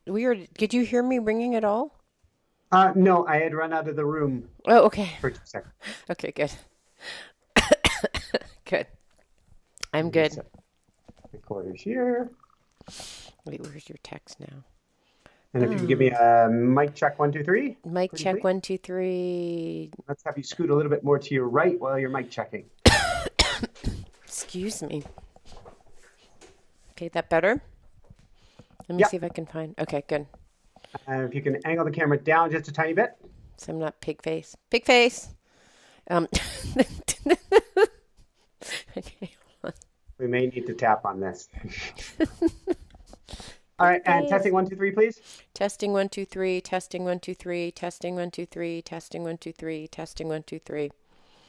weird. Did you hear me ringing at all? No, I had run out of the room Oh, okay. for 2 seconds. Okay, good. Good. I'm Let me good. set recorders here. Wait, where's your text now? And if you can give me Oh, a mic check 1, 2, 3, mic pretty check please. 1, 2, 3. Let's have you scoot a little bit more to your right while you're mic checking. Excuse me. Okay, that better? Let me Yeah. see if I can find. Okay, good. And if you can angle the camera down just a tiny bit, So I'm not pig face. Pig face. Um. Okay. we may need to tap on this. All Pig right, and face. testing 1, 2, 3, please. Testing 1, 2, 3. Testing 1, 2, 3. Testing 1, 2, 3. Testing 1, 2, 3. Testing 1, 2, 3.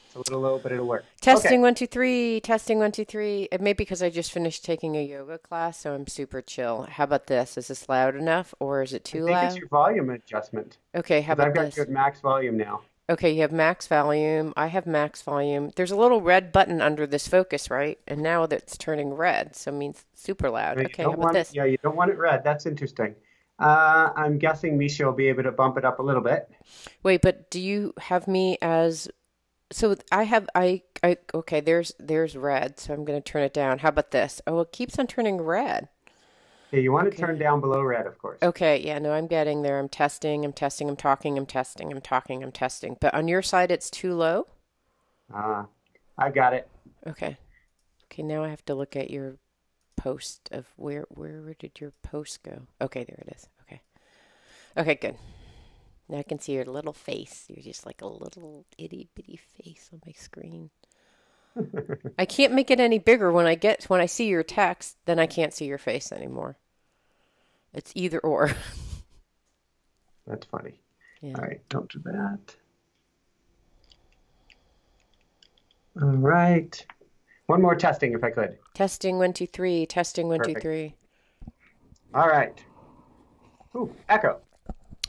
It's a little low, but it'll work. Okay. Testing 1, 2, 3. Testing 1, 2, 3. It may be because I just finished taking a yoga class, so I'm super chill. How about this? Is this loud enough, or is it I too think it's loud? your volume adjustment Okay, how because I've about got you this? at max volume now. Okay, you have max volume. I have max volume. There's a little red button under this focus, right? And now that's turning red, so it means super loud. You Okay, how don't about want, this? yeah, you don't want it red. That's interesting. I'm guessing Misha will be able to bump it up a little bit. Wait, but do you have me as so I have I okay, there's red, so I'm gonna turn it down. How about this? Oh, it keeps on turning red. Yeah, you want to turn Okay. down below red, of course. Okay, yeah, no, I'm getting there. I'm testing, I'm testing, I'm talking, I'm testing, I'm talking, I'm testing. But on your side it's too low? Uh, I got it. Okay. Okay, now I have to look at your post of where did your post go? Okay, there it is. Okay. Okay, good. Now I can see your little face. You're just like a little itty bitty face on my screen. I can't make it any bigger when I see your text, then I can't see your face anymore. It's either or. That's funny. Yeah. All right, don't do that. All right. One more testing if I could. Testing 1, 2, 3. Testing one, two, Perfect. three. All right. Ooh, echo.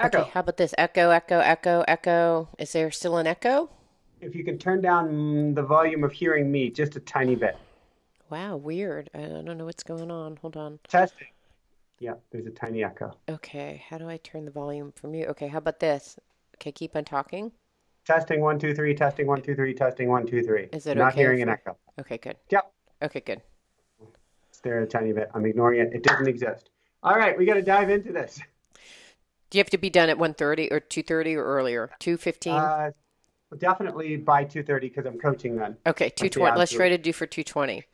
Okay, Echo. how about this? Echo, echo, echo, echo. Is there still an echo? If you can turn down the volume of hearing me just a tiny bit. Wow, weird. I don't know what's going on. Hold on. Testing. Yeah, there's a tiny echo. Okay, how do I turn the volume from you? Okay, how about this? Okay, keep on talking. Testing 1, 2, 3, testing 1, 2, 3, testing 1, 2, 3. Is it I'm not okay hearing if an we? echo. Okay, good. Yep, Okay, good. it's there a tiny bit. I'm ignoring it. It doesn't exist. All right, we got to dive into this. Do you have to be done at 1:30 or 2:30 or earlier? 2:15? Uh, Definitely by 2:30 because I'm coaching then. Okay, That's the 2:20. Let's try absolute. to do for 2:20.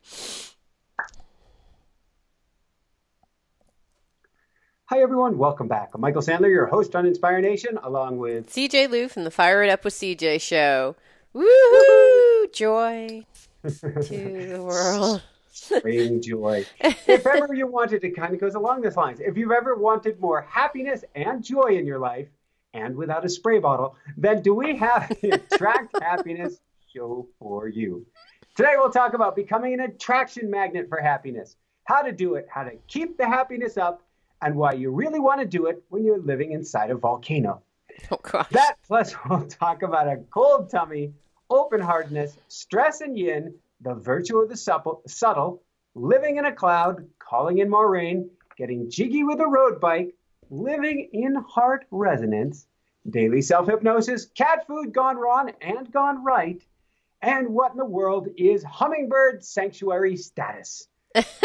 Hi, everyone. Welcome back. I'm Michael Sandler, your host on Inspire Nation, along with CJ Lou from the Fire It Up with CJ show. Woohoo! Joy to the world. Spring Joy. If ever you wanted, it kind of goes along this lines. If you've ever wanted more happiness and joy in your life, and without a spray bottle, then do we have the Attract Happiness show for you? Today we'll talk about becoming an attraction magnet for happiness, how to do it, how to keep the happiness up, and why you really want to do it when you're living inside a volcano. Oh gosh. That plus we'll talk about a cold tummy, open heartedness, stress and yin, the virtue of the subtle, living in a cloud, calling in more rain, getting jiggy with a road bike, living in heart resonance, daily self-hypnosis, cat food gone wrong and gone right, and what in the world is hummingbird sanctuary status.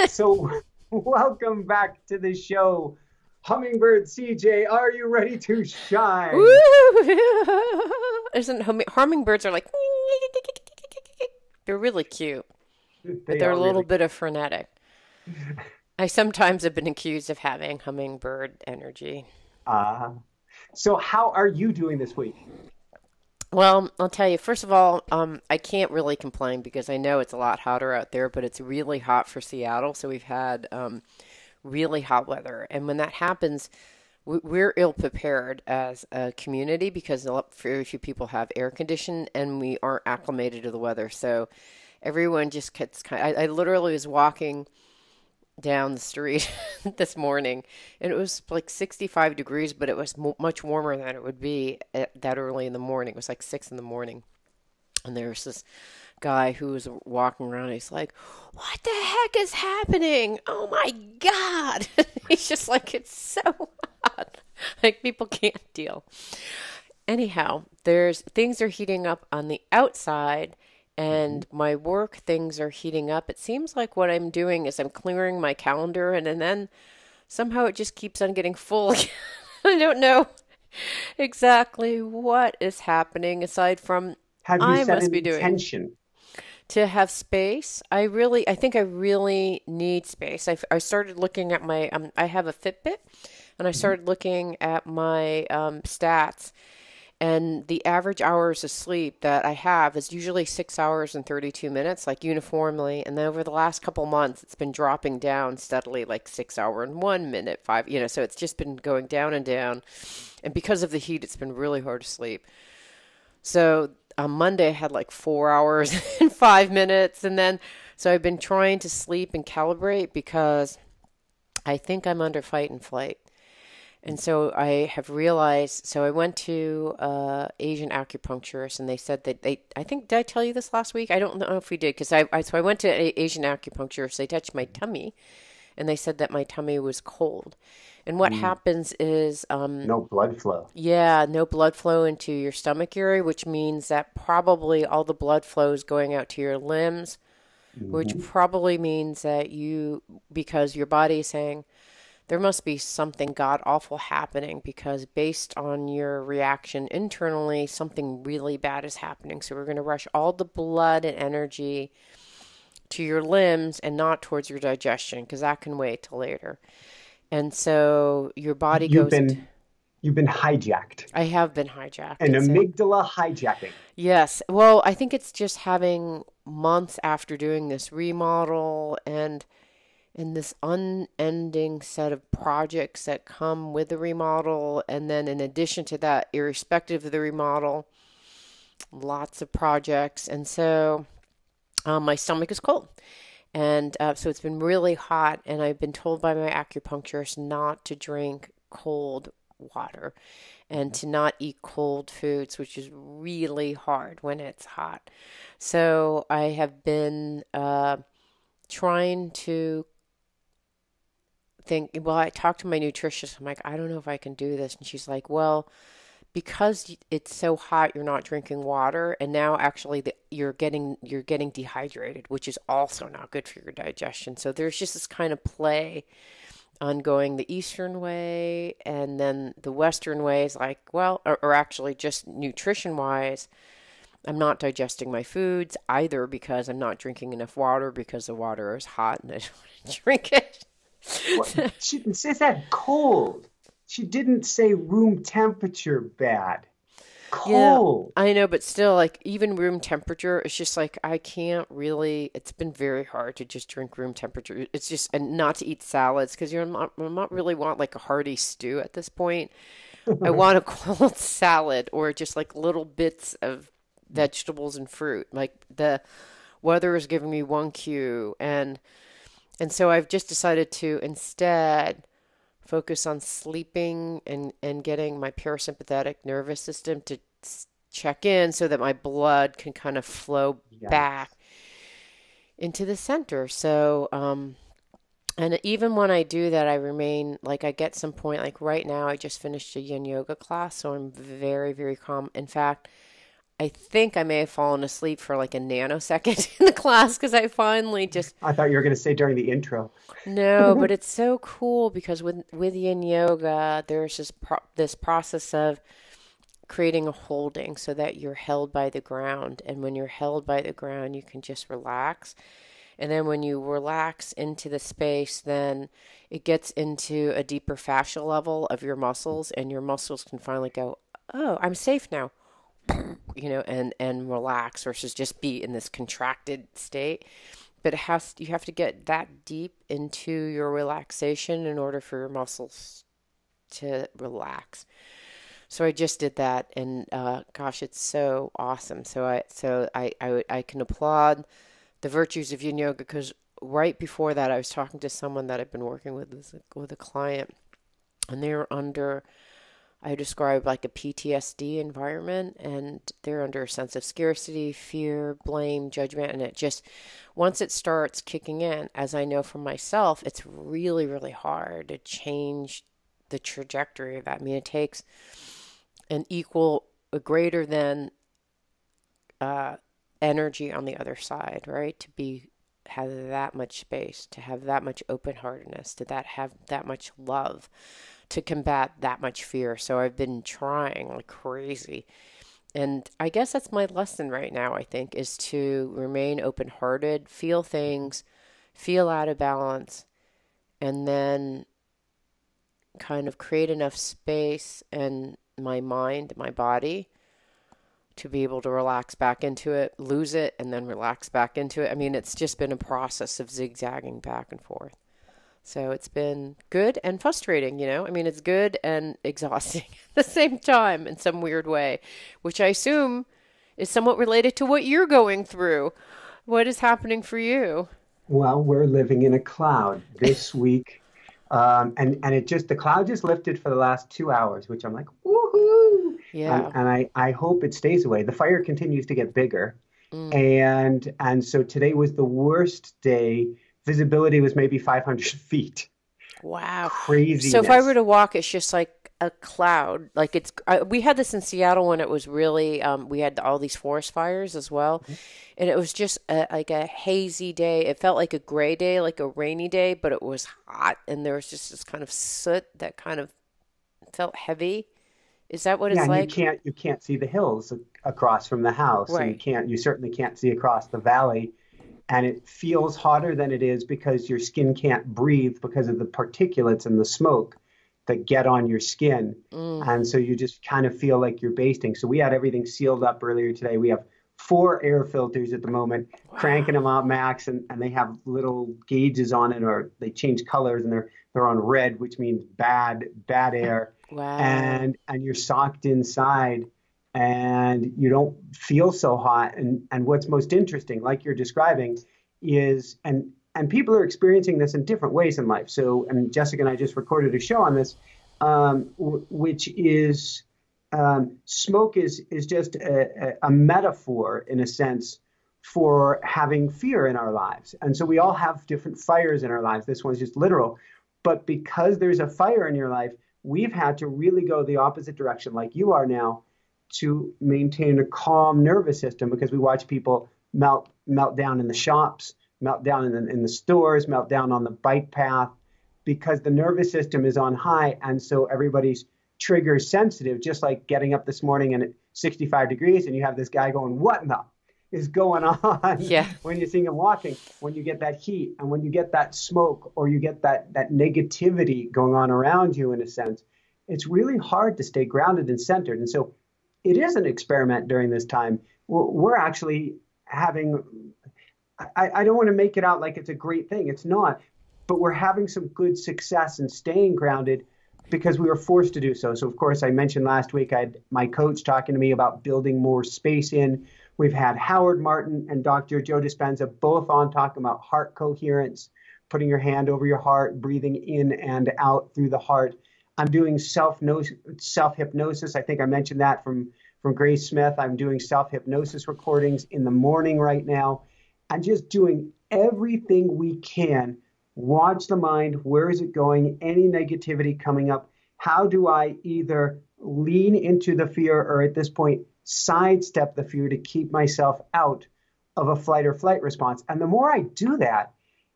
So welcome back to the show. Hummingbird CJ, are you ready to shine? Woo! Isn't hummingbirds are like they're really cute, but They they're are a little really. bit of frenetic. I sometimes have been accused of having hummingbird energy. Uh, so how are you doing this week? Well, I'll tell you, first of all, I can't really complain because I know it's a lot hotter out there, but it's really hot for Seattle. So we've had really hot weather. And when that happens, we're ill prepared as a community because very few people have air conditioning and we aren't acclimated to the weather. So everyone just gets I literally was walking down the street this morning and it was like 65 degrees, but it was much warmer than it would be at that early in the morning. It was like 6 in the morning. And there was this guy who was walking around. He's like, "What the heck is happening? Oh my God!" He's just like, "It's so Like people can't deal. Anyhow, there's things are heating up on the outside Mhm. and my work things are heating up. It seems like what I'm doing is I'm clearing my calendar and then somehow it just keeps on getting full. I don't know exactly what is happening aside from Have you I set must an be doing intention? to have space. I think I really need space. I started looking at my, I have a Fitbit and I Mhm. started looking at my stats and the average hours of sleep that I have is usually 6 hours and 32 minutes, like uniformly. And then over the last couple months, it's been dropping down steadily, like 6 hour and 1 minute, five, so it's just been going down and down. And because of the heat, it's been really hard to sleep. So on Monday, I had like 4 hours and 5 minutes. And then, so I've been trying to sleep and calibrate because I think I'm under fight and flight. And so I have realized, so I went to Asian acupuncturist and they said that I think, did I tell you this last week? I don't know if we did because so I went to Asian acupuncturist. They touched my tummy and they said that my tummy was cold. And what Mm. happens is, No blood flow. yeah, no blood flow into your stomach area, which means that probably all the blood flow is going out to your limbs, which Hmm. probably means that because your body is saying, there must be something god awful happening because based on your reaction internally, something really bad is happening. So we're going to rush all the blood and energy to your limbs and not towards your digestion because that can wait till later. And so your body You've goes into, been you've been hijacked. I have been hijacked. An And so, amygdala hijacking. yes, well, I think it's just having months after doing this remodel and this unending set of projects that come with the remodel. And then, in addition to that, irrespective of the remodel, lots of projects. And so, my stomach is cold. And so it's been really hot. And I've been told by my acupuncturist not to drink cold water and to not eat cold foods, which is really hard when it's hot. So, I have been trying to well, I talked to my nutritionist. I'm like, I don't know if I can do this. And she's like, well, because it's so hot, you're not drinking water. And now actually you're getting dehydrated, which is also not good for your digestion. So there's just this kind of play on going the Eastern way. And then the Western way is like, well, or actually just nutrition wise, I'm not digesting my foods either because I'm not drinking enough water because the water is hot and I don't want to drink it. What? She didn't say that cold. She didn't say room temperature bad. Yeah, Cold. I know, but still, like, even room temperature, it's just like I can't really, it's been very hard to just drink room temperature. It's just, and not to eat salads because I'm not really want like a hearty stew at this point. I want a cold salad or just like little bits of vegetables and fruit. Like the weather is giving me one cue, and so I've just decided to instead focus on sleeping and getting my parasympathetic nervous system to check in so that my blood can kind of flow back Yes. into the center. So, and even when I do that, I remain like I get some point, like right now, I just finished a yin yoga class, so I'm very, very calm. In fact, I think I may have fallen asleep for like a nanosecond in the class because I finally just I thought you were going to say during the intro. no, but it's so cool because with yin yoga, there's this process of creating a holding so that you're held by the ground. And when you're held by the ground, you can just relax. And then when you relax into the space, then it gets into a deeper fascial level of your muscles, and your muscles can finally go, "Oh, I'm safe now." And relax versus just be in this contracted state. But you have to get that deep into your relaxation in order for your muscles to relax. So I just did that, and gosh, it's so awesome. So I can applaud the virtues of Yin Yoga because right before that, I was talking to someone that I've been working with a client, and they're under I describe like a PTSD environment, and they're under a sense of scarcity, fear, blame, judgment, and it just once it starts kicking in, as I know from myself, it's really, really hard to change the trajectory of that. I mean, it takes an equal, a greater than uh, energy on the other side, right? To be have that much space, to have that much open heartedness, to that have that much love, to combat that much fear. So I've been trying like crazy. And I guess that's my lesson right now, I think, is to remain open hearted, feel things, feel out of balance, and then kind of create enough space in my mind, my body, to be able to relax back into it, lose it, and then relax back into it. I mean, it's just been a process of zigzagging back and forth. So it's been good and frustrating, you know? I mean, it's good and exhausting at the same time in some weird way, which I assume is somewhat related to what you're going through. What is happening for you? Well, we're living in a cloud this week. And the cloud just lifted for the last 2 hours, which I'm like, woohoo! Yeah. And I hope it stays away. The fire continues to get bigger. Mm. And so today was the worst day. Visibility was maybe 500 feet. Wow. So if I were Craziness. to walk, it's just like a cloud. Like we had this in Seattle when it was really, we had all these forest fires as well. And it was just like a hazy day. It felt like a gray day, like a rainy day, but it was hot. And there was just this kind of soot that kind of felt heavy. Is that what Yeah, it's and like? you can't see the hills across from the house, and Right. you certainly can't see across the valley. And it feels hotter than it is because your skin can't breathe because of the particulates and the smoke that get on your skin. Mm. And so you just kind of feel like you're basting. So we had everything sealed up earlier today. We have four air filters at the moment, cranking Wow. them out max, and they have little gauges on it, or they change colors, and they're on red, which means bad air. Wow. And you're socked inside and you don't feel so hot. And what's most interesting, like you're describing, is and people are experiencing this in different ways in life. So, and Jessica and I just recorded a show on this, which is smoke is just a metaphor in a sense for having fear in our lives. And so we all have different fires in our lives. This one's just literal. But because there's a fire in your life, we've had to really go the opposite direction, like you are now, to maintain a calm nervous system because we watch people melt down in the shops, melt down in the stores, melt down on the bike path because the nervous system is on high. And so everybody's trigger sensitive, just like getting up this morning and at 65 degrees and you have this guy going, what in the is going on Yeah. when you're seeing him walking, when you get that heat and when you get that smoke or you get that negativity going on around you in a sense, it's really hard to stay grounded and centered. And so it is an experiment during this time. We're actually having, I don't want to make it out like it's a great thing. It's not, but we're having some good success in staying grounded because we were forced to do so. So, of course, I mentioned last week, I had my coach talking to me about building more space in. We've had Howard Martin and Dr. Joe Dispenza both on talking about heart coherence, putting your hand over your heart, breathing in and out through the heart. I'm doing self-hypnosis. I think I mentioned that from Grace Smith. I'm doing self-hypnosis recordings in the morning right now. I'm just doing everything we can. Watch the mind. Where is it going? Any negativity coming up? How do I either lean into the fear or at this point sidestep the fear to keep myself out of a flight or flight response? And the more I do that,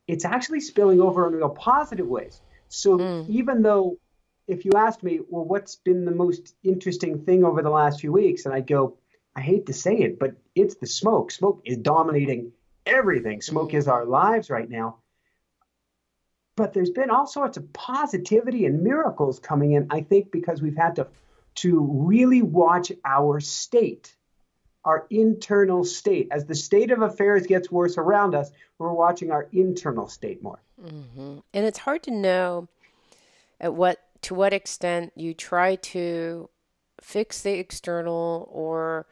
it's actually spilling over in real positive ways. So Mm. even though if you asked me, well, what's been the most interesting thing over the last few weeks? And I'd go, I hate to say it, but it's the smoke. Smoke is dominating everything. Smoke is Mm. our lives right now. But there's been all sorts of positivity and miracles coming in, I think, because we've had to really watch our state, our internal state. As the state of affairs gets worse around us, we're watching our internal state more. Hmm. And it's hard to know to what extent you try to fix the external or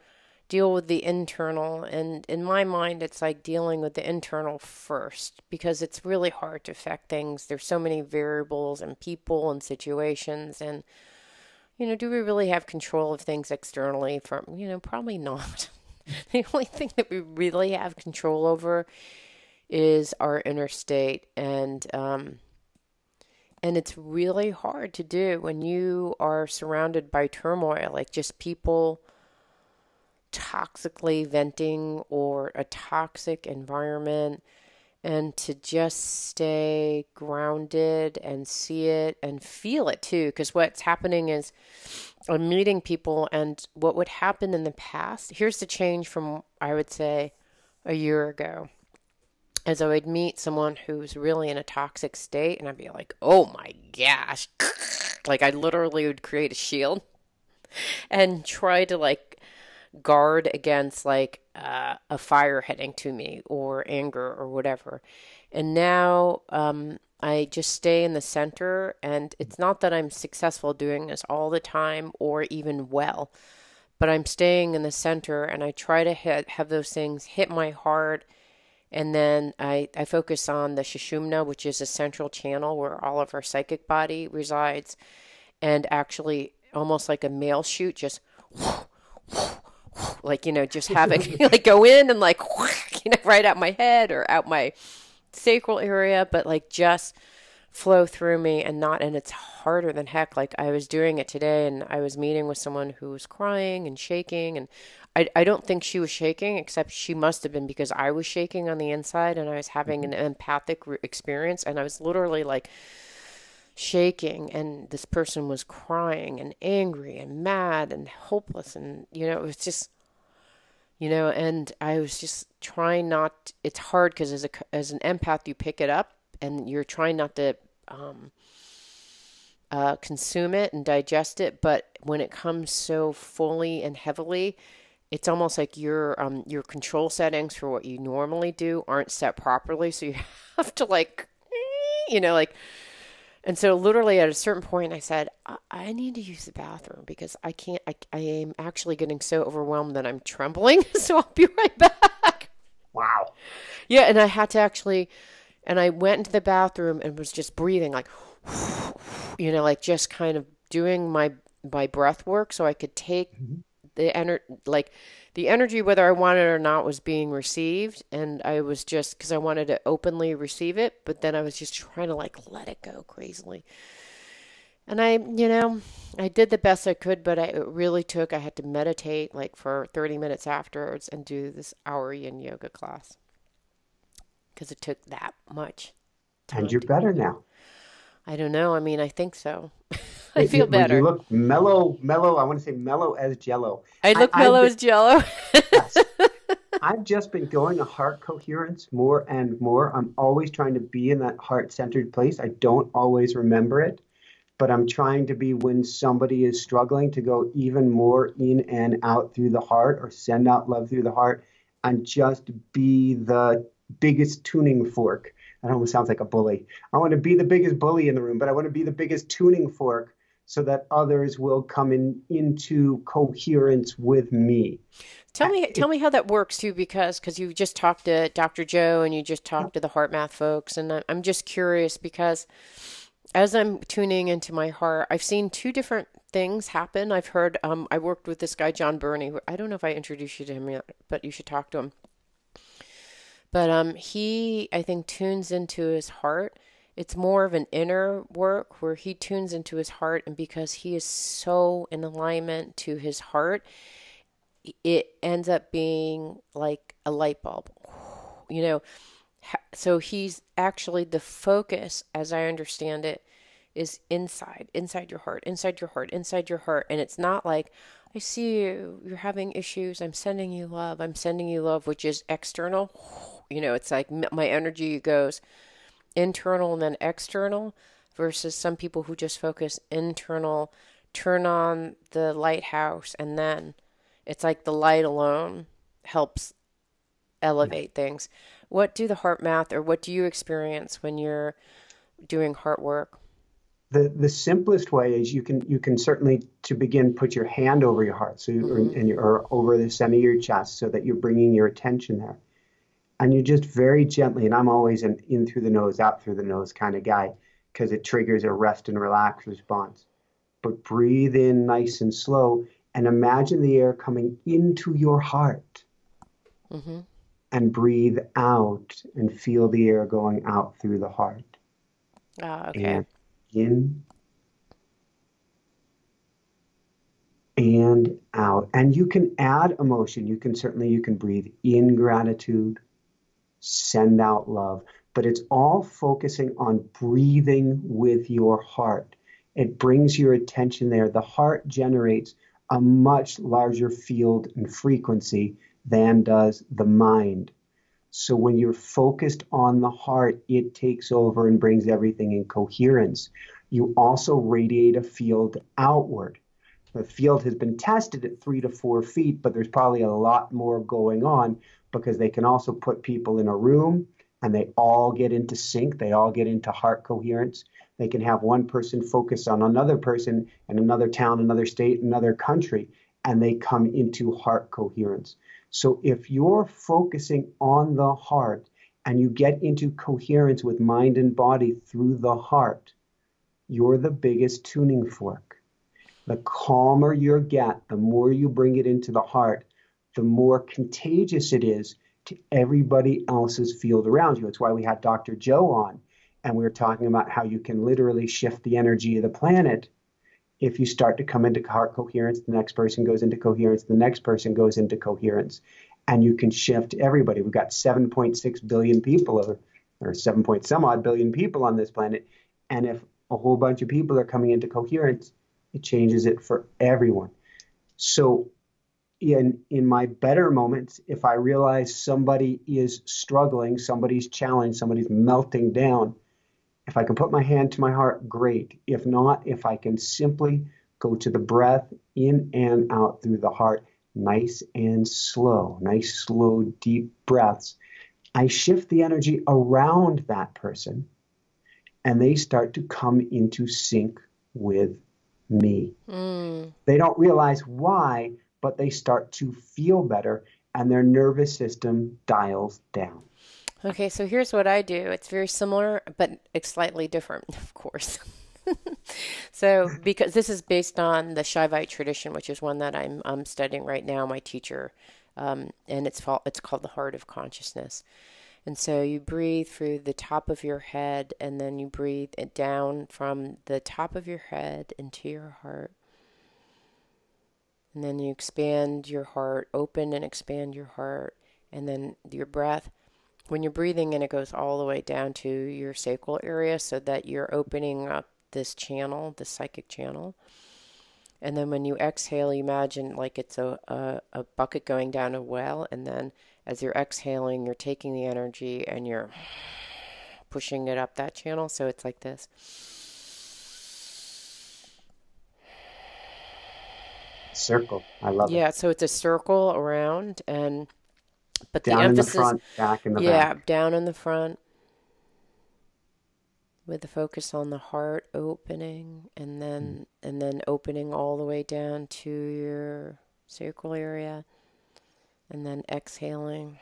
deal with the internal. And in my mind, it's like dealing with the internal first because it's really hard to affect things. There's so many variables and people and situations. And, do we really have control of things externally from, probably not. The only thing that we really have control over is our inner state. And it's really hard to do when you are surrounded by turmoil, like just people toxically venting or a toxic environment, and to just stay grounded and see it and feel it too. Because what's happening is I'm meeting people, and what would happen in the past, here's the change from, I would say, a year ago. As I would meet someone who's really in a toxic state, and I'd be like, oh my gosh. Like I literally would create a shield and try to like guard against like a fire heading to me or anger or whatever. And now I just stay in the center, and it's not that I'm successful doing this all the time or even well, but I'm staying in the center, and I try to have those things hit my heart. And then I focus on the Sushumna, which is a central channel where all of our psychic body resides, and actually almost like a mail chute, just like, just having like go in and like, right out my head or out my sacral area, but like just flow through me and not, and it's harder than heck. Like I was doing it today, and I was meeting with someone who was crying and shaking, and I don't think she was shaking, except she must have been, because I was shaking on the inside and I was having an empathic experience, and I was literally like shaking, and this person was crying and angry and mad and hopeless, and it was just and I was just trying not, it's hard because as an empath you pick it up and you're trying not to consume it and digest it, but when it comes so fully and heavily, it's almost like your control settings for what you normally do aren't set properly, so you have to like like. And so literally at a certain point I said, I need to use the bathroom because I can't, I am actually getting so overwhelmed that I'm trembling. So I'll be right back. Wow. Yeah. And I had to actually, and I went into the bathroom and was just breathing like, like just kind of doing my breath work so I could take the energy, whether I wanted it or not, was being received. And I was just, because I wanted to openly receive it, but then I was just trying to like let it go crazily. And I did the best I could, but it really took, I had to meditate like for 30 minutes afterwards and do this hour yin yoga class because it took that much And time you're to better do. now. I don't know. I mean, I think so. I feel You better. look mellow, mellow. I want to say mellow as jello. I look I've mellow been, as jello. yes, I've just been going to heart coherence more and more. I'm always trying to be in that heart-centered place. I don't always remember it, but I'm trying to be, when somebody is struggling, to go even more in and out through the heart, or send out love through the heart, and just be the biggest tuning fork. That almost sounds like a bully. I want to be the biggest bully in the room, but I want to be the biggest tuning fork so that others will come into coherence with me. Tell me how that works too, because you just talked to Dr. Joe and you just talked to the heart math folks, and I'm just curious because as I'm tuning into my heart, I've seen two different things happen. I've heard I worked with this guy John Burney. I don't know if I introduced you to him yet, but you should talk to him. But he, I think, tunes into his heart. It's more of an inner work where he tunes into his heart, and because he is so in alignment to his heart, it ends up being like a light bulb. You know, so he's actually, the focus, as I understand it, is inside your heart, inside your heart, inside your heart. And it's not like, I see you, you're having issues, I'm sending you love, which is external. It's like my energy goes internal and then external, versus some people who just focus internal, turn on the lighthouse, and then it's like the light alone helps elevate things. What do the heart math, or what do you experience when you're doing heart work? The simplest way is, you can certainly, to begin, put your hand over your heart, so Mm-hmm. or over the center of your chest, so that you're bringing your attention there, and you just very gently, and I'm always an in through the nose, out through the nose kind of guy, because it triggers a rest and relax response. But breathe in nice and slow, and imagine the air coming into your heart, Mm-hmm. and breathe out and feel the air going out through the heart. Ah, okay. And In and out. And you can add emotion. You can breathe in gratitude, send out love, but it's all focusing on breathing with your heart. It brings your attention there. The heart generates a much larger field and frequency than does the mind. So when you're focused on the heart, it takes over and brings everything in coherence. You also radiate a field outward. The field has been tested at 3 to 4 feet, but there's probably a lot more going on because they can also put people in a room and they all get into sync. They all get into heart coherence. They can have one person focus on another person in another town, another state, another country, and they come into heart coherence. So if you're focusing on the heart and you get into coherence with mind and body through the heart, you're the biggest tuning fork. The calmer you get, the more you bring it into the heart, the more contagious it is to everybody else's field around you. That's why we had Dr. Joe on, and we were talking about how you can literally shift the energy of the planet. If you start to come into heart coherence, the next person goes into coherence, the next person goes into coherence, and you can shift everybody. We've got 7.6 billion people, or 7 point some odd billion people on this planet, and if a whole bunch of people are coming into coherence, it changes it for everyone. So in my better moments, if I realize somebody is struggling, somebody's challenged, somebody's melting down, if I can put my hand to my heart, great. If not, if I can simply go to the breath in and out through the heart, nice, slow, deep breaths, I shift the energy around that person and they start to come into sync with me. They don't realize why, but they start to feel better and their nervous system dials down. Okay, so here's what I do. It's very similar, but it's slightly different, of course. So, because this is based on the Shaivite tradition, which is one that I'm studying right now, my teacher, and it's called the Heart of Consciousness. And so you breathe through the top of your head, and then you breathe it down from the top of your head into your heart. And then you expand your heart, open and expand your heart, and then your breath. When you're breathing in, it goes all the way down to your sacral area so that you're opening up this channel, the psychic channel. And then when you exhale, you imagine like it's a bucket going down a well, and then as you're exhaling, you're taking the energy and you're pushing it up that channel. So it's like this. Circle. I love it. Yeah, so it's a circle around, but the Down in the emphasis, front, back in the yeah, back. down in the front with the focus on the heart opening and then opening all the way down to your sacral area and then exhaling.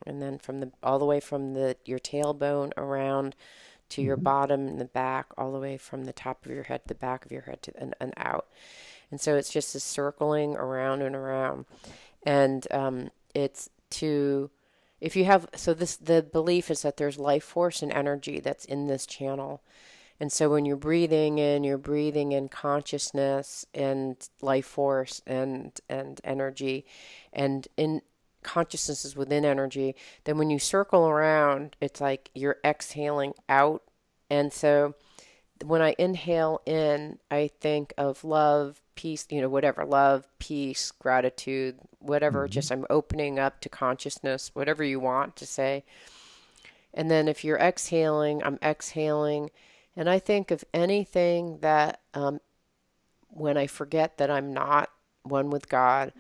And then all the way from your tailbone around to your bottom and the back, all the way from the top of your head to the back of your head and out. And so it's just a circling around and around. And it's to, if you have, so the belief is that there's life force and energy that's in this channel. And so when you're breathing in consciousness and life force and energy, and in consciousness is within energy, then when you circle around, it's like you're exhaling out. And so when I inhale in, I think of love, peace, whatever, love, peace, gratitude, whatever, just I'm opening up to consciousness, whatever you want to say. And then if you're exhaling, I'm exhaling. And I think of anything that when I forget that I'm not one with God,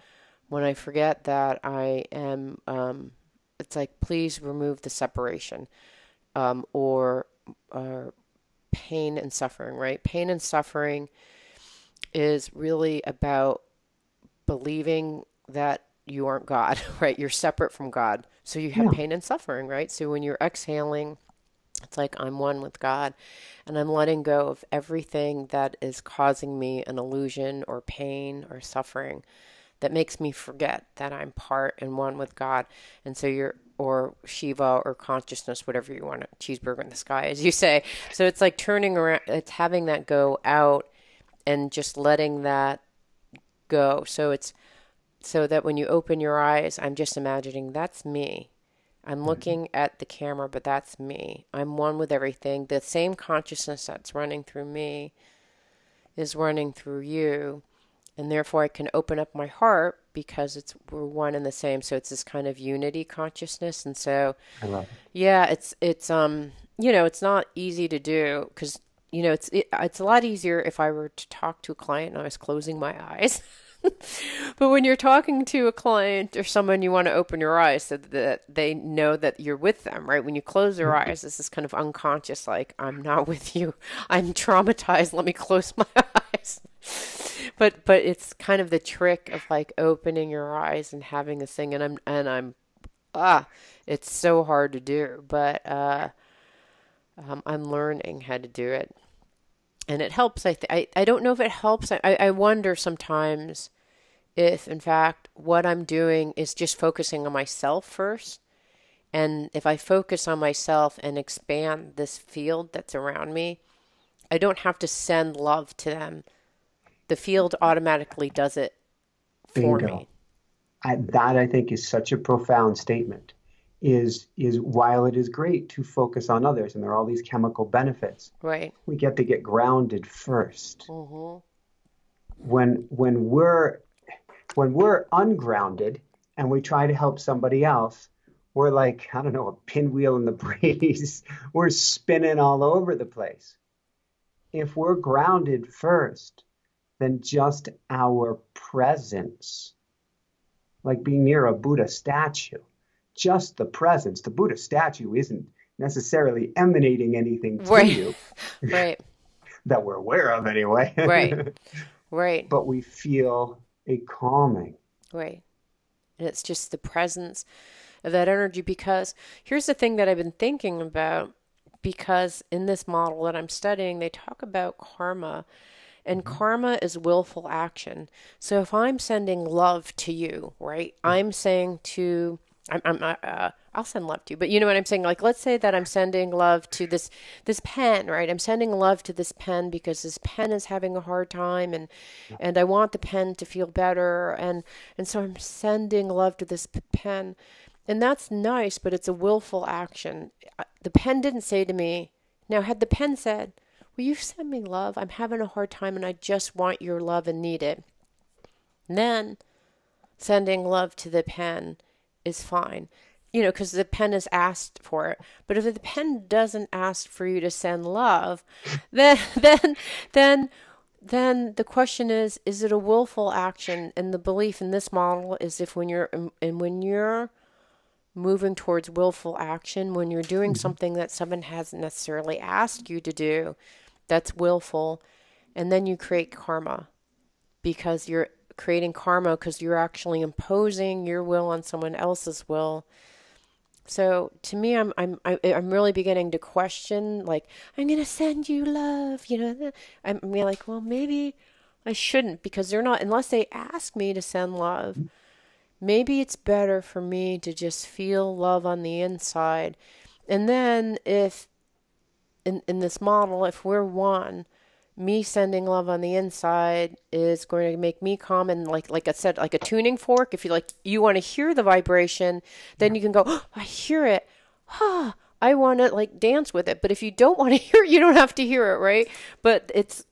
when I forget that I am, it's like, please remove the separation or pain and suffering, right? Pain and suffering is really about believing that you aren't God, right? You're separate from God. So you have Yeah. pain and suffering, right? So when you're exhaling, it's like I'm one with God and I'm letting go of everything that is causing me an illusion or pain or suffering. that makes me forget that I'm part and one with God. And so or Shiva or consciousness, whatever you want, cheeseburger in the sky, as you say. So it's like turning around, it's having that go out and just letting that go. So it's so that when you open your eyes, I'm just imagining that's me. I'm looking at the camera, but that's me. I'm one with everything. The same consciousness that's running through me is running through you. And therefore I can open up my heart because we're one and the same. So it's this kind of unity consciousness. And so, I love it. yeah, it's it's not easy to do because, it's a lot easier if I were to talk to a client and I was closing my eyes. But when you're talking to a client or someone, you want to open your eyes so that they know that you're with them, right? When you close your eyes, this is kind of unconscious, like, I'm not with you. I'm traumatized. Let me close my eyes. But it's kind of the trick of like opening your eyes and having this thing. It's so hard to do, but I'm learning how to do it. And it helps. I don't know if it helps. I wonder sometimes if, in fact, what I'm doing is just focusing on myself first. And if I focus on myself and expand this field that's around me, I don't have to send love to them. The field automatically does it for Bingo. me. That I think is such a profound statement. Is while it is great to focus on others and there are all these chemical benefits, Right. we get to get grounded first. Mm-hmm. When we're ungrounded and we try to help somebody else, we're like, I don't know, a pinwheel in the breeze. We're spinning all over the place. If we're grounded first, then just our presence, like being near a Buddha statue, just the presence. The Buddha statue isn't necessarily emanating anything to Right. you Right. that we're aware of anyway. Right. Right. But we feel a calming. Right. And it's just the presence of that energy because here's the thing that I've been thinking about because in this model that I'm studying, they talk about karma. And karma is willful action. So if I'm sending love to you, right? I'm saying to, I'll send love to you, but you know what I'm saying? Like, let's say that I'm sending love to this pen, right? I'm sending love to this pen because this pen is having a hard time, and I want the pen to feel better, and so I'm sending love to this pen, and that's nice, but it's a willful action. The pen didn't say to me. Now, had the pen said, will you send me love? I'm having a hard time and I just want your love and need it. And then sending love to the pen is fine, because the pen has asked for it. But if the pen doesn't ask for you to send love, then the question is it a willful action? And the belief in this model is when you're moving towards willful action, when you're doing something that someone hasn't necessarily asked you to do, that's willful, and then you create karma because you're creating karma because you're actually imposing your will on someone else's will. So to me, I'm really beginning to question, like, I'm gonna send you love, I'm like, well, maybe I shouldn't because they're not, unless they ask me to send love. Maybe it's better for me to just feel love on the inside, and then if in this model, if we're one, me sending love on the inside is going to make me calm. And like I said, like a tuning fork, if you want to hear the vibration, then you can go, oh, I hear it. I want to like dance with it. But if you don't want to hear it, you don't have to hear it, right? But it's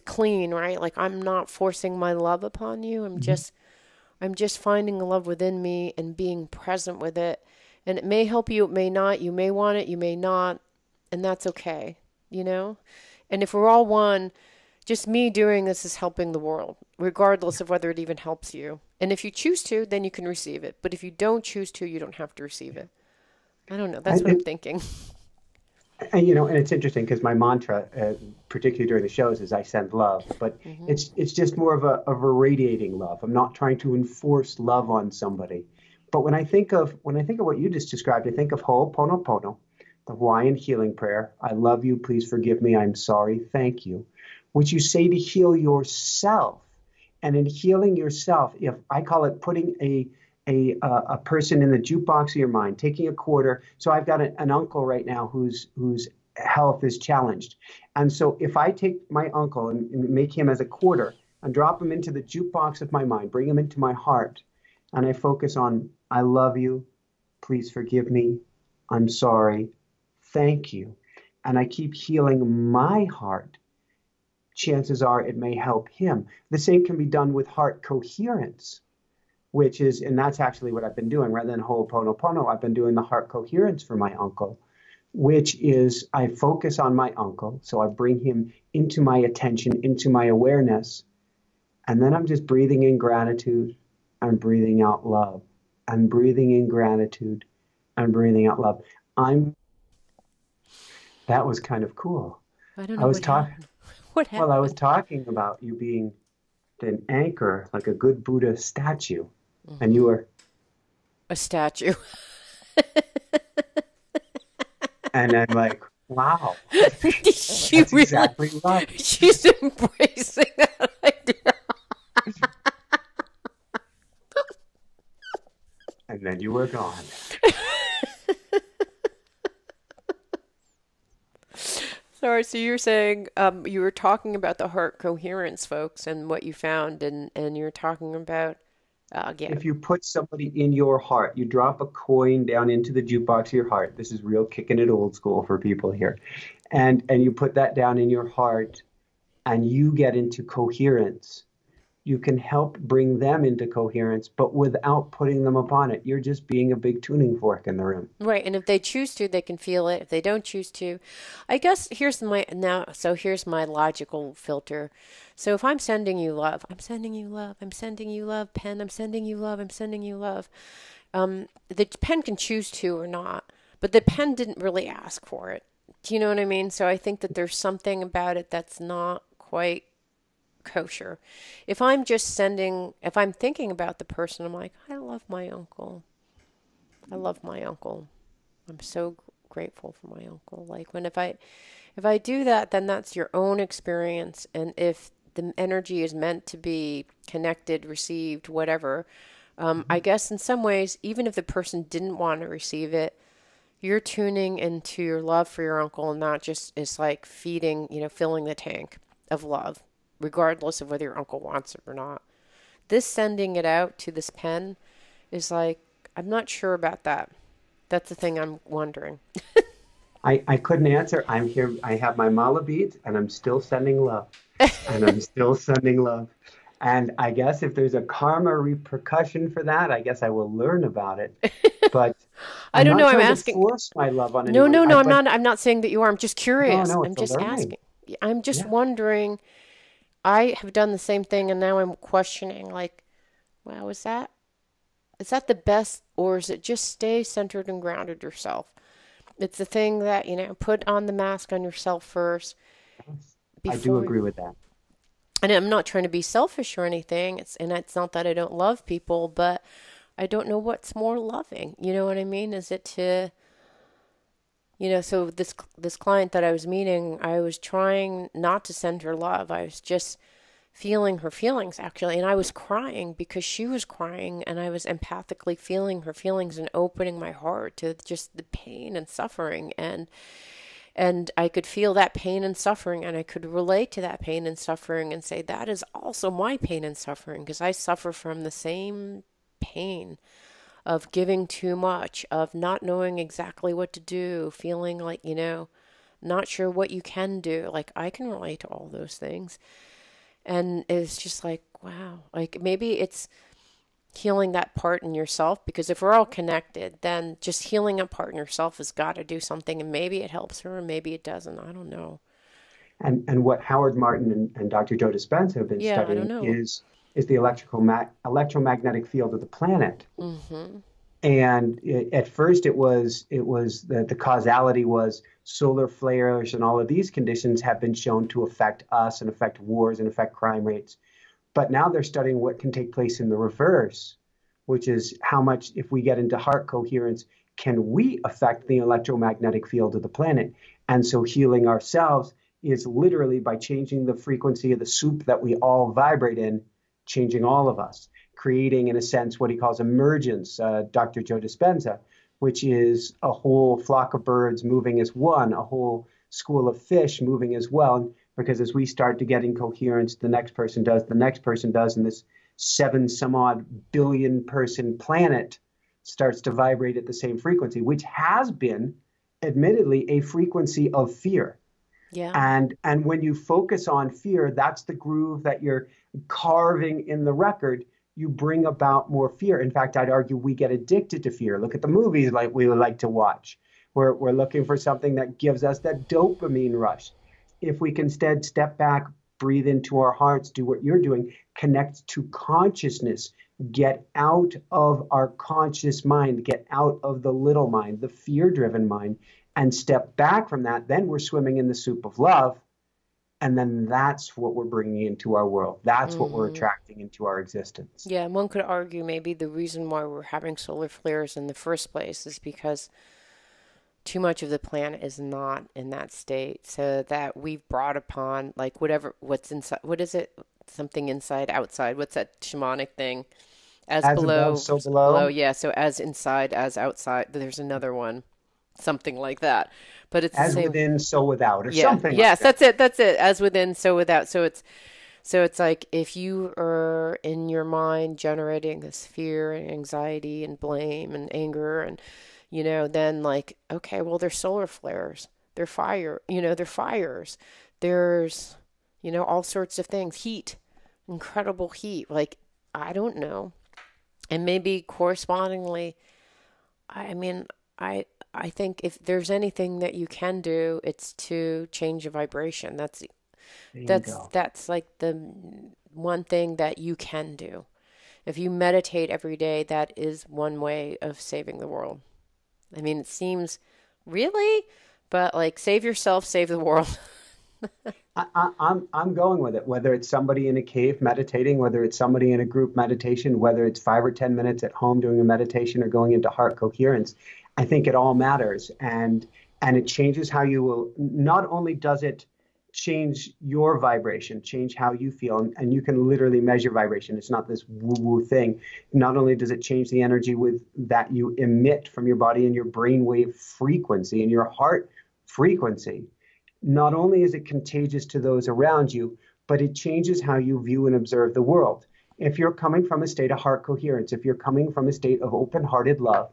clean, right? Like I'm not forcing my love upon you. I'm just finding love within me and being present with it. And it may help you, it may not. You may want it, you may not. And that's okay, And if we're all one, just me doing this is helping the world, regardless of whether it even helps you. And if you choose to, then you can receive it. But if you don't choose to, you don't have to receive it. I don't know. That's what I'm thinking. And it's interesting because my mantra, particularly during the shows, is I send love, but it's just more of a radiating love. I'm not trying to enforce love on somebody. But when I think of what you just described, I think of Ho'oponopono, the Hawaiian healing prayer. I love you. Please forgive me. I'm sorry. Thank you. Which you say to heal yourself. And in healing yourself, if I call it putting a person in the jukebox of your mind, taking a quarter. So I've got an uncle right now whose health is challenged. And so if I take my uncle and make him as a quarter and drop him into the jukebox of my mind, bring him into my heart, and I focus on, I love you, please forgive me, I'm sorry, thank you, and I keep healing my heart, chances are it may help him. The same can be done with heart coherence, which is, and that's actually what I've been doing. Rather than Ho'oponopono, I've been doing the heart coherence for my uncle, which is I focus on my uncle. So I bring him into my attention, into my awareness. And then I'm just breathing in gratitude and breathing out love, and breathing in gratitude and breathing out love. That was kind of cool. I don't I know was what talking, happened. What well, I was happened? talking about you being an anchor, like a good Buddha statue. And you Hmm. were, A statue. and I'm like, wow, She that's really, exactly right. she's embracing that idea. And then you were gone. Sorry, so you're saying you were talking about the heart coherence, folks, and what you found, and you're talking about, yeah. If you put somebody in your heart, you drop a coin down into the jukebox of your heart. This is real kicking it old school for people here. And you put that down in your heart and you get into coherence. You can help bring them into coherence, but without putting them upon it. You're just being a big tuning fork in the room. Right, and if they choose to, they can feel it. If they don't choose to, I guess here's my logical filter. So if I'm sending you love, I'm sending you love, I'm sending you love, pen, I'm sending you love, I'm sending you love. The pen can choose to or not, but the pen didn't really ask for it. Do you know what I mean? So I think that there's something about it that's not quite kosher. If I'm thinking about the person, I'm like, I love my uncle. I love my uncle. I'm so grateful for my uncle. Like if I do that, then that's your own experience. And if the energy is meant to be connected, received, whatever, I guess in some ways, even if the person didn't want to receive it, you're tuning into your love for your uncle, and not just is like feeding, filling the tank of love, regardless of whether your uncle wants it or not. This sending it out to this pen is like, I'm not sure about that. That's the thing I'm wondering. I couldn't answer. I'm here. I have my mala beads and I'm still sending love. And I'm still sending love. And I guess if there's a karma repercussion for that, I guess I will learn about it. But I I'm don't not know. I'm trying to asking. force my love on No, anyone. no, I no. I'm but not. I'm not saying that you are. I'm just no, curious. no, I'm it's a just learning. asking. I'm just Yeah. wondering. I have done the same thing, and now I'm questioning. Like, wow, is that the best, or is it just stay centered and grounded yourself? It's the thing that put on the mask on yourself first Yes. I do before. agree with that. And I'm not trying to be selfish or anything. It's not that I don't love people, but I don't know what's more loving. You know what I mean? Is it to so this client that I was meeting, I was trying not to send her love. I was just feeling her feelings actually, and I was crying because she was crying, and I was empathically feeling her feelings and opening my heart to just the pain and suffering, and I could feel that pain and suffering, and I could relate to that pain and suffering and say that is also my pain and suffering, because I suffer from the same pain of giving too much, of not knowing exactly what to do, feeling like, not sure what you can do. Like, I can relate to all those things. And it's just like, wow, like maybe it's healing that part in yourself, because if we're all connected, then just healing a part in yourself has got to do something, and maybe it helps her and maybe it doesn't. I don't know. And what Howard Martin and Dr. Joe Dispenza have been Yeah, I don't studying know. is the electromagnetic field of the planet. Mm-hmm. And at first it was the causality was solar flares, and all of these conditions have been shown to affect us and affect wars and affect crime rates. But now they're studying what can take place in the reverse, which is how much, if we get into heart coherence, can we affect the electromagnetic field of the planet? And so healing ourselves is literally by changing the frequency of the soup that we all vibrate in, changing all of us, creating, in a sense, what he calls emergence, Dr. Joe Dispenza, which is a whole flock of birds moving as one, a whole school of fish moving as well. Because as we start to get in coherence, the next person does, and this 7 some odd billion person planet starts to vibrate at the same frequency, which has been admittedly a frequency of fear. Yeah. And when you focus on fear, that's the groove that you're carving in the record. You bring about more fear. In fact, I'd argue we get addicted to fear. Look at the movies like we would like to watch. We're looking for something that gives us that dopamine rush. If we can instead step back, breathe into our hearts, do what you're doing, connect to consciousness, get out of our conscious mind, get out of the little mind, the fear-driven mind, and step back from that, then we're swimming in the soup of love. And then that's what we're bringing into our world. That's what we're attracting into our existence. Yeah, and one could argue maybe the reason why we're having solar flares in the first place is because too much of the planet is not in that state, so that we've brought upon like what's inside. What is it? Something inside, outside. What's that shamanic thing? As below, above, so below. Yeah, so as inside, as outside. But there's another one, something like that. But it's the As same. within, so without, or Yeah. something Yes, like that. that's it. As within, so without. So it's like if you are in your mind generating this fear and anxiety and blame and anger and then like, okay, well, there's solar flares, they're they're fires, there's, all sorts of things, heat, incredible heat, like, I don't know. And maybe correspondingly, I mean, I think if there's anything that you can do, it's to change your vibration. There you That's go. that's like the one thing that you can do. If you meditate every day, that is one way of saving the world. I mean, it seems really, but like save yourself, save the world. I'm going with it. Whether it's somebody in a cave meditating, whether it's somebody in a group meditation, whether it's 5 or 10 minutes at home doing a meditation or going into heart coherence, I think it all matters. And it changes how you will. Not only does it change your vibration, change how you feel, and you can literally measure vibration. It's not this woo-woo thing. Not only does it change the energy that you emit from your body and your brainwave frequency and your heart frequency, not only is it contagious to those around you, but it changes how you view and observe the world. If you're coming from a state of heart coherence, if you're coming from a state of open-hearted love,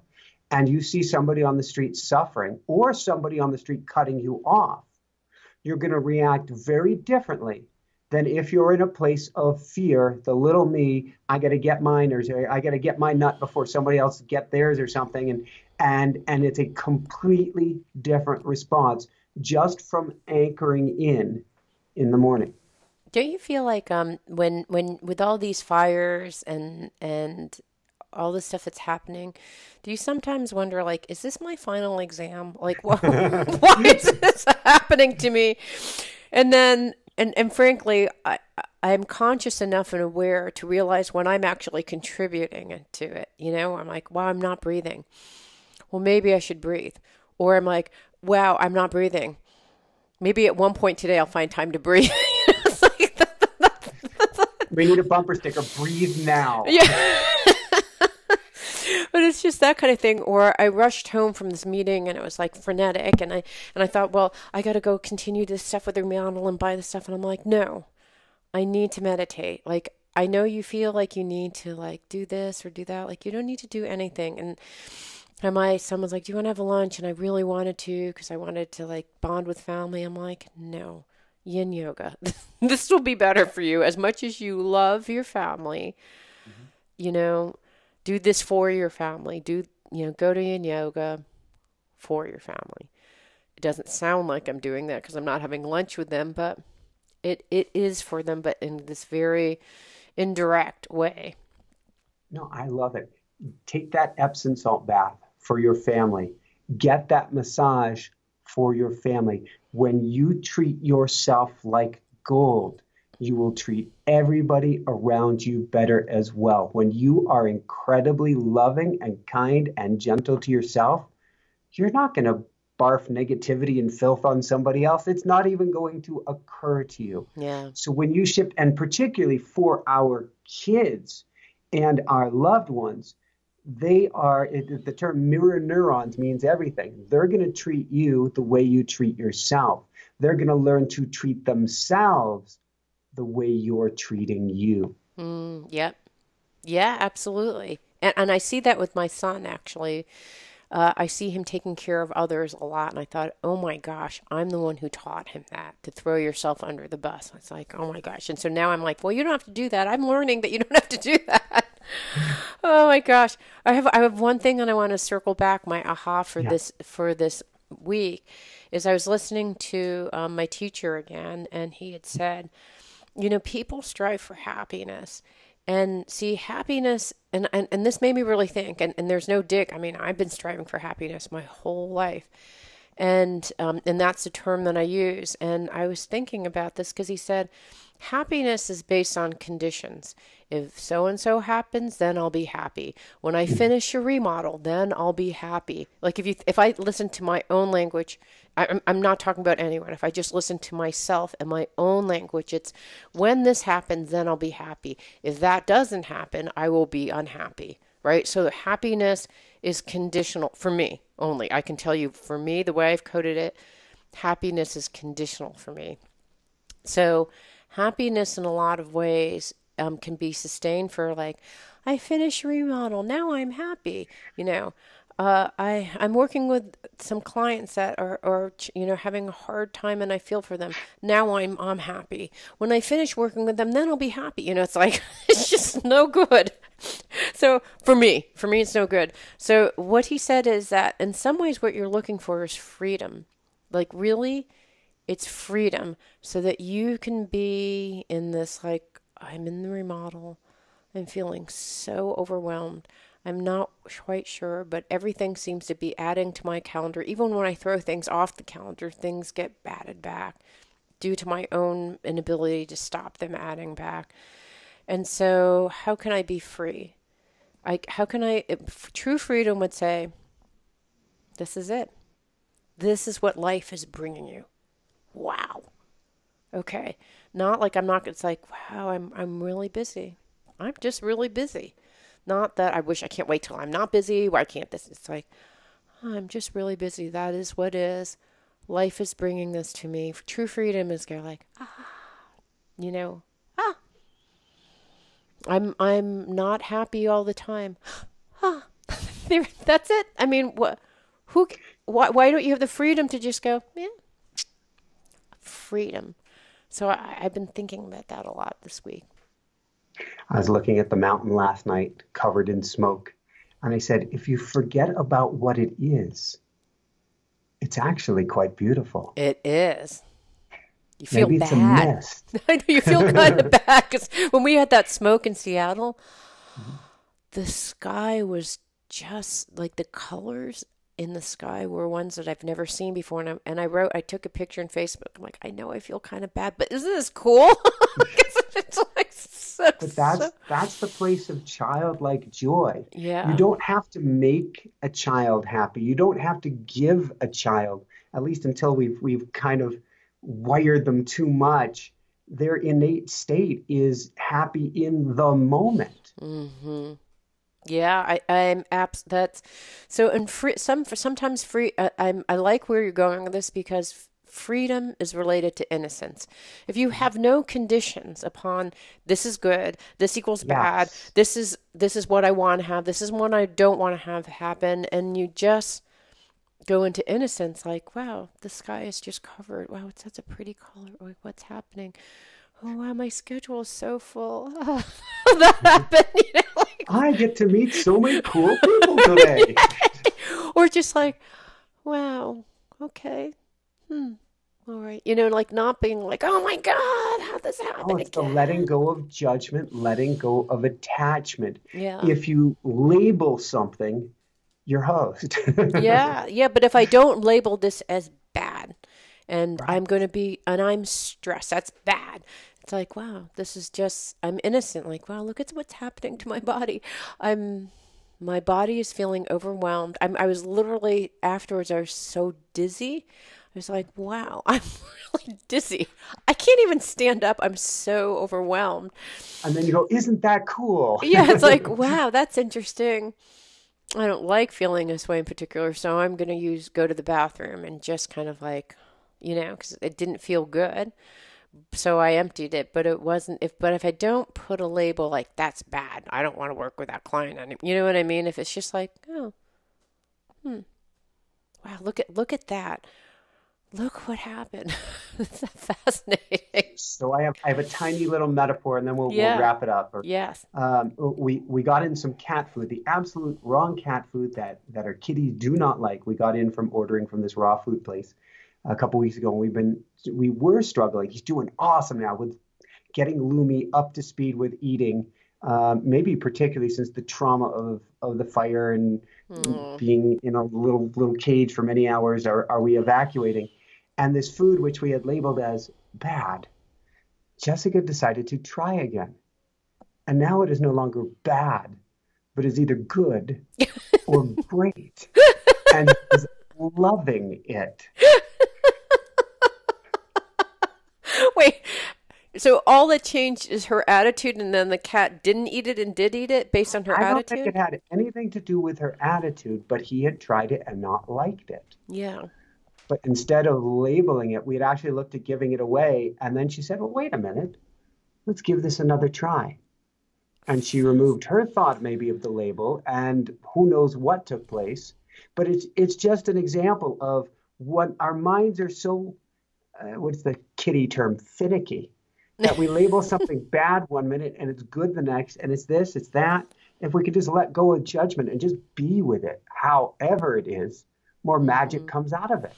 and you see somebody on the street suffering or somebody on the street cutting you off, you're going to react very differently than if you're in a place of fear, the little me, I got to get mine, or I got to get my nut before somebody else get theirs or something. And it's a completely different response just from anchoring in the morning. Don't you feel like when with all these fires and all the stuff that's happening, do you sometimes wonder, like, is this my final exam? Like, why is this happening to me? And then, and frankly, I'm conscious enough and aware to realize when I'm actually contributing to it. I'm like, wow, I'm not breathing. Well, maybe I should breathe. Or I'm like, wow, I'm not breathing. Maybe at one point today I'll find time to breathe. It's like, We need a bumper sticker, breathe now. yeah. But it's just that kind of thing. Or I rushed home from this meeting and it was like frenetic, and I thought, well, I got to go continue this stuff with Hermione and buy the stuff, and I'm like, no, I need to meditate. Like, I know you feel like you need to like do this or do that. Like, you don't need to do anything. And my son was like, do you want to have a lunch? And I really wanted to because I wanted to like bond with family. I'm like, no, yin yoga. This will be better for you as much as you love your family. Mm-hmm. Do this for your family. Go to yin yoga for your family. It doesn't sound like I'm doing that because I'm not having lunch with them, but it is for them, but in this very indirect way. No, I love it. Take that Epsom salt bath for your family. Get that massage for your family. When you treat yourself like gold, you will treat everybody around you better as well. When you are incredibly loving and kind and gentle to yourself, you're not going to barf negativity and filth on somebody else. It's not even going to occur to you. Yeah. So when you shift, and particularly for our kids and our loved ones, the term mirror neurons means everything. They're going to treat you the way you treat yourself. They're going to learn to treat themselves the way you're treating you. Yep. Yeah, absolutely. And I see that with my son, actually. I see him taking care of others a lot. And I thought, oh my gosh, I'm the one who taught him that, to throw yourself under the bus. It's like, oh my gosh. And so now I'm like, well, you don't have to do that. I'm learning that you don't have to do that. Oh my gosh. I have one thing, and I want to circle back. My aha for Yeah. this week is I was listening to my teacher again, and he had said, people strive for happiness. And see, happiness, and this made me really think, and there's no dig. I mean, I've been striving for happiness my whole life. And that's the term that I use. And I was thinking about this because he said, happiness is based on conditions. If so and so happens, then I'll be happy. When I finish a remodel, then I'll be happy. Like if I listen to my own language, I'm not talking about anyone. If I just listen to myself and my own language, it's when this happens, then I'll be happy. If that doesn't happen, I will be unhappy. Right? So happiness is conditional for me only. I can tell you, for me, the way I've coded it, happiness is conditional for me. So happiness in a lot of ways can be sustained for, like, I finished remodel, now I'm happy. I'm working with some clients that are having a hard time, and I feel for them. Now I'm happy. When I finish working with them, then I'll be happy. It's like it's just no good. So for me, it's no good. So what he said is that in some ways, what you're looking for is freedom. Like, really, it's freedom, so that you can be in this, like, I'm in the remodel. I'm feeling so overwhelmed. I'm not quite sure, but everything seems to be adding to my calendar. Even when I throw things off the calendar, things get added back due to my own inability to stop them adding back. And so how can I be free? True freedom would say, this is it. This is what life is bringing you. Wow. Okay. Not like it's like, wow, I'm really busy. I'm just really busy. Not that I wish I can't wait till I'm not busy. Why can't this? It's like, I'm just really busy. That is what is. Life is bringing this to me. True freedom is go like, you know, ah, I'm not happy all the time. That's it. I mean, why don't you have the freedom to just go, yeah, freedom. So I've been thinking about that a lot this week. I was looking at the mountain last night, covered in smoke, and I said, if you forget about what it is, it's actually quite beautiful. It is. You feel Maybe it's a bad. mist. I know you feel kind of bad because when we had that smoke in Seattle, the sky was just like the colors in the sky were ones that I've never seen before. And I took a picture on Facebook. I'm like, I know I feel kind of bad, but isn't this cool? It's like But that's the place of childlike joy. You yeah. don't have to make a child happy. You don't have to give a child, at least until we've kind of wired them too much. Their innate state is happy in the moment. Mm-hmm. Yeah, I'm abs. That's so. And sometimes free. I like where you're going with this because freedom is related to innocence. If you have no conditions upon this is good, this equals bad, Yes. this is what I want to have, this is what I don't want to have happen, and you just go into innocence, like, wow, the sky is just covered. Wow, it's such a pretty color. Like, what's happening? Oh wow, my schedule is so full. That happened, like, I get to meet so many cool people today. or just like, wow, okay. All right. Like not being like, oh my God, how'd this Oh, happen it's the letting again? go of judgment, letting go of attachment. Yeah. If you label something, you're host. Yeah. Yeah. But if I don't label this as bad and Right. I'm stressed, that's bad. It's like, wow, this is just, I'm innocent. Like, wow, look at what's happening to my body. My body is feeling overwhelmed. I was literally, afterwards, I was so dizzy. was like, wow, I'm really dizzy. I can't even stand up. I'm so overwhelmed. And then you go, isn't that cool? Yeah, it's like, wow, that's interesting. I don't like feeling this way in particular, so I'm going to go to the bathroom and just kind of like, because it didn't feel good. So I emptied it, but it wasn't, but if I don't put a label like that's bad, I don't want to work with that client anymore. You know what I mean? If it's just like, oh, wow, look at that. Look what happened. It's fascinating. So I have a tiny little metaphor, and then we'll Yeah. wrap it up. Yes. We got in some cat food, the absolute wrong cat food that our kitties do not like. We got in from ordering from this raw food place a couple weeks ago, and we were struggling. He's doing awesome now with getting Lumi up to speed with eating. Maybe particularly since the trauma of the fire and Mm. being in a little cage for many hours. Are we evacuating? And this food, which we had labeled as bad, Jessica decided to try again. And now it is no longer bad, but is either good or great. And is loving it. Wait, so all that changed is her attitude, and then the cat didn't eat it and did eat it based on her I don't think attitude? it had anything to do with her attitude, but he had tried it and not liked it. Yeah. But instead of labeling it, we had actually looked at giving it away. And then she said, well, wait a minute, let's give this another try. And she removed her thought maybe of the label, and who knows what took place. But it's just an example of what our minds are so, what's the kitty term, finicky, that we label something bad one minute and it's good the next, and it's this, it's that. If we could just let go of judgment and just be with it, however it is, more magic comes out of it.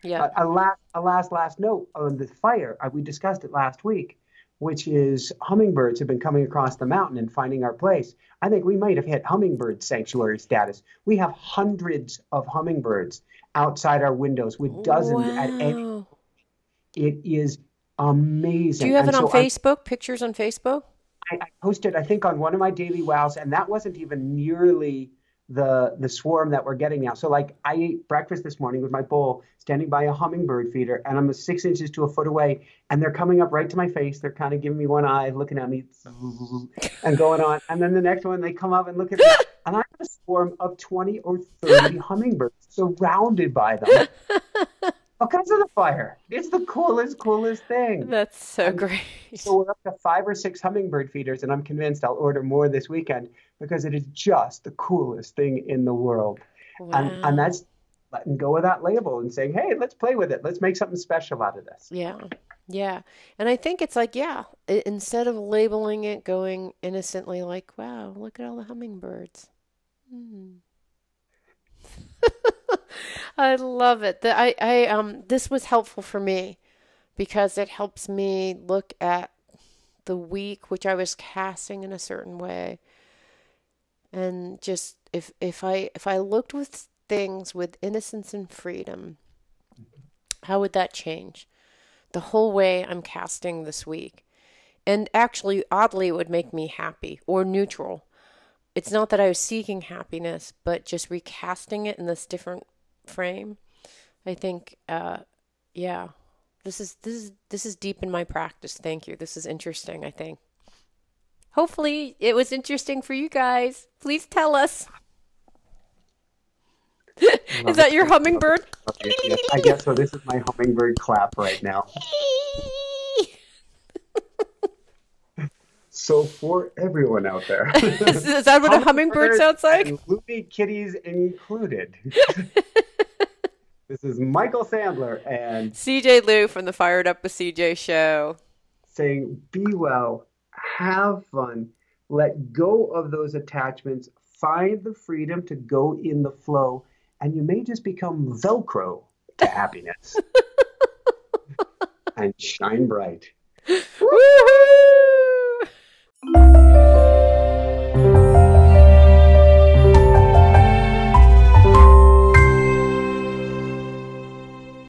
Yeah. A last note on the fire. We discussed it last week, which is hummingbirds have been coming across the mountain and finding our place. I think we might have hit hummingbird sanctuary status. We have hundreds of hummingbirds outside our windows with dozens at any. Wow. It is amazing. Do you have And it on so Facebook? Pictures on Facebook? I posted, I think, on one of my daily wows, and that wasn't even nearly the swarm that we're getting now. So like I ate breakfast this morning with my bowl, standing by a hummingbird feeder, and I'm 6 inches to a foot away, and they're coming up right to my face. They're kind of giving me one eye, looking at me, and going on. And then the next one, they come up and look at me, and I have a swarm of 20 or 30 hummingbirds surrounded by them because of the fire. It's the coolest thing. That's so great. So we're up to 5 or 6 hummingbird feeders, and I'm convinced I'll order more this weekend because it is just the coolest thing in the world. Wow. And that's letting go of that label and saying, hey, let's play with it. Let's make something special out of this. Yeah. Yeah. And I think it's like, instead of labeling it, going innocently like, wow, look at all the hummingbirds. I love it. This was helpful for me because it helps me look at the week, which I was casting in a certain way. And just if I looked with things with innocence and freedom, how would that change the whole way I'm casting this week? And actually, oddly, it would make me happy or neutral. It's not that I was seeking happiness, but just recasting it in this different frame. I think, this is deep in my practice. Thank you. This is interesting, I think. Hopefully it was interesting for you guys. Please tell us. Is that your hummingbird? Okay, yes, I guess so. This is my hummingbird clap right now. So for everyone out there, is that what a hummingbird sounds like? And loopy kitties included. This is Michael Sandler and CJ Lou from the Fired Up with CJ show. Saying, be well, have fun, let go of those attachments, find the freedom to go in the flow, and you may just become Velcro to happiness. And shine bright. Woohoo!